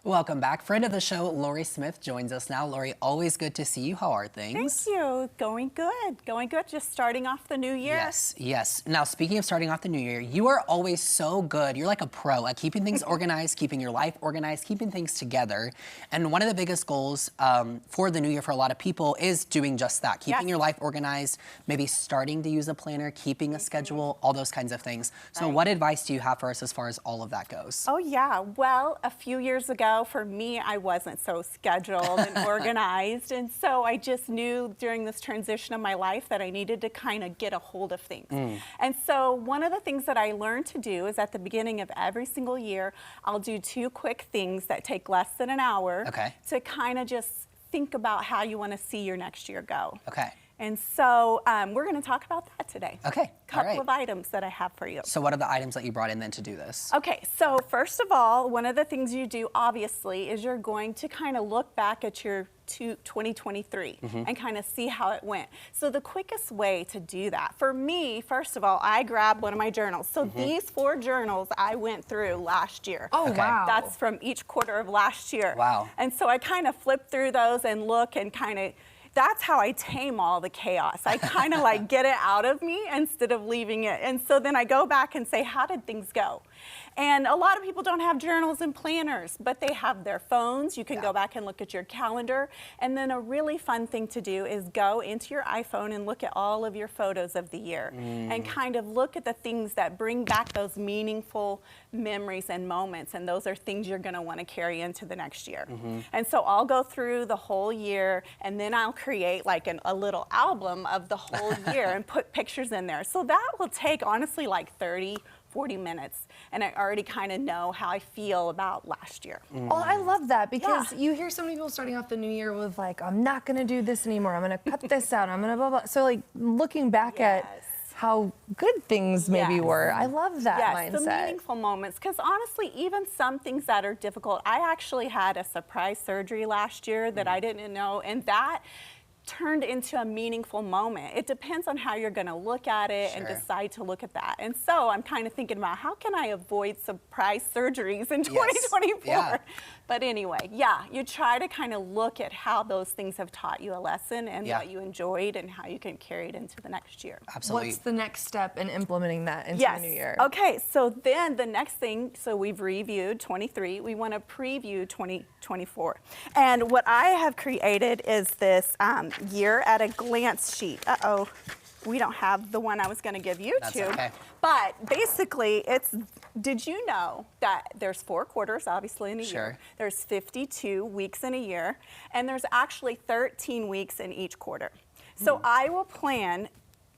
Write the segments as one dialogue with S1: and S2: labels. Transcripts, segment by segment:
S1: Welcome back. Friend of the show, Lori Smith joins us now. Lori, always good to see you. How are things?
S2: Thank you. Going good. Going good. Just starting off the new year.
S1: Yes, yes. Now, speaking of starting off the new year, you are always so good. You're like a pro at keeping things organized, keeping your life organized, keeping things together. And one of the biggest goals for the new year for a lot of people is doing just that, keeping your life organized, maybe starting to use a planner, keeping a schedule, all those kinds of things. So what advice do you have for us as far as all of that goes?
S2: Oh, yeah. Well, a few years ago, for me, I wasn't so scheduled and organized. And so I just knew during this transition of my life that I needed to kind of get a hold of things. And so one of the things that I learned to do is at the beginning of every single year, I'll do 2 quick things that take less than an hour to kind of just think about how you want to see your next year go. And so we're going to talk about that today. Couple of items that I have for you.
S1: So what are the items that you brought in then to do this?
S2: Okay, so first of all, one of the things you do, obviously, is you're going to kind of look back at your 2023 and kind of see how it went. So the quickest way to do that, for me, first of all, I grabbed one of my journals. So these 4 journals I went through last year.
S3: Oh, wow.
S2: That's from each quarter of last year.
S1: Wow.
S2: And so I kind of flip through those and look and kind of, that's how I tame all the chaos. I kind of like get it out of me instead of leaving it. And so then I go back and say, how did things go? And a lot of people don't have journals and planners, but they have their phones. You can go back and look at your calendar. And then a really fun thing to do is go into your iPhone and look at all of your photos of the year and kind of look at the things that bring back those meaningful memories and moments. And those are things you're going to want to carry into the next year. And so I'll go through the whole year and then I'll create like a little album of the whole year and put pictures in there. So that will take honestly like 30-40 minutes, and I already kind of know how I feel about last year.
S3: Oh, I love that because you hear so many people starting off the new year with like, I'm not going to do this anymore. I'm going to cut this out. I'm going to blah, blah. So like looking back at how good things maybe were. I love that mindset.
S2: The meaningful moments, because honestly, even some things that are difficult, I actually had a surprise surgery last year that I didn't know, and that turned into a meaningful moment. It depends on how you're going to look at it and decide to look at that. And so I'm kind of thinking about how can I avoid surprise surgeries in 2024? But anyway, you try to kind of look at how those things have taught you a lesson and what you enjoyed and how you can carry it into the next year.
S1: Absolutely.
S3: What's the next step in implementing that into the new year?
S2: Okay, so then the next thing, so we've reviewed 23, we want to preview 2024. And what I have created is this year at a glance sheet. Uh-oh, we don't have the one I was going to give you to. But basically, it's, did you know that there's 4 quarters, obviously, in a year? There's 52 weeks in a year, and there's actually 13 weeks in each quarter. So I will plan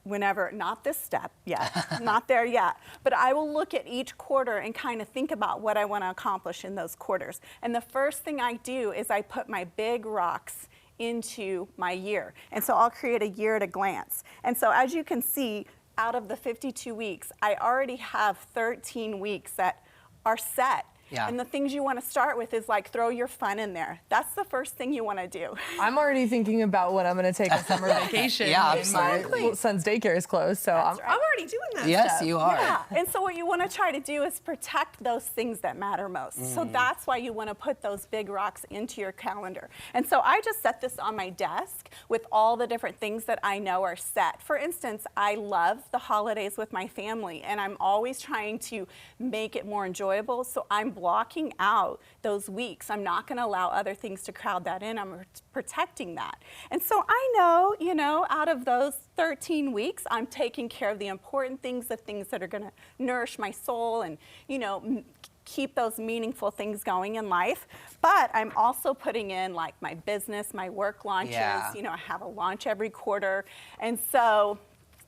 S2: whenever, not this step yet, not there yet, but I will look at each quarter and kind of think about what I want to accomplish in those quarters. And the first thing I do is I put my big rocks into my year. And so I'll create a year at a glance. And so as you can see, out of the 52 weeks, I already have 13 weeks that are set. And the things you want to start with is like throw your fun in there. That's the first thing you want to do.
S3: I'm already thinking about when I'm going to take a summer vacation. My son's daycare is closed, so I'm already doing that
S1: Yes,
S3: stuff.
S1: you are.
S2: And so what you want to try to do is protect those things that matter most. So that's why you want to put those big rocks into your calendar. And so I just set this on my desk with all the different things that I know are set. For instance, I love the holidays with my family, and I'm always trying to make it more enjoyable. So I'm blocking out those weeks. I'm not going to allow other things to crowd that in. I'm protecting that. And so I know, you know, out of those 13 weeks, I'm taking care of the important things, the things that are going to nourish my soul and, you know, keep those meaningful things going in life. But I'm also putting in like my business, my work launches. You know, I have a launch every quarter. And so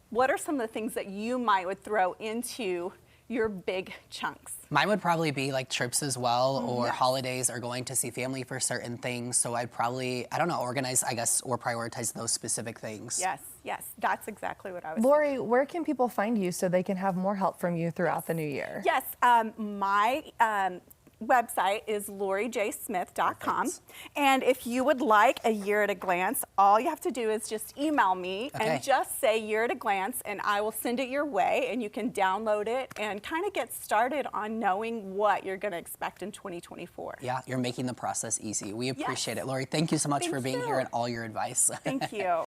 S2: what are some of the things that you would throw into your big chunks?
S1: Mine would probably be like trips as well, or holidays, or going to see family for certain things. So I'd probably, I don't know, organize, I guess, or prioritize those specific things.
S2: Yes, that's exactly what I was
S3: Lori,
S2: thinking.
S3: where can people find you so they can have more help from you throughout the new year?
S2: Yes, my website is lorijsmith.com.
S1: Perfect.
S2: And if you would like a year at a glance, all you have to do is just email me and just say year at a glance, and I will send it your way, and you can download it and kind of get started on knowing what you're going to expect in 2024.
S1: Yeah, you're making the process easy. We appreciate
S2: Yes.
S1: it. Lori, thank you so much
S2: Thank
S1: for being
S2: you.
S1: here and all your advice.
S2: Thank you.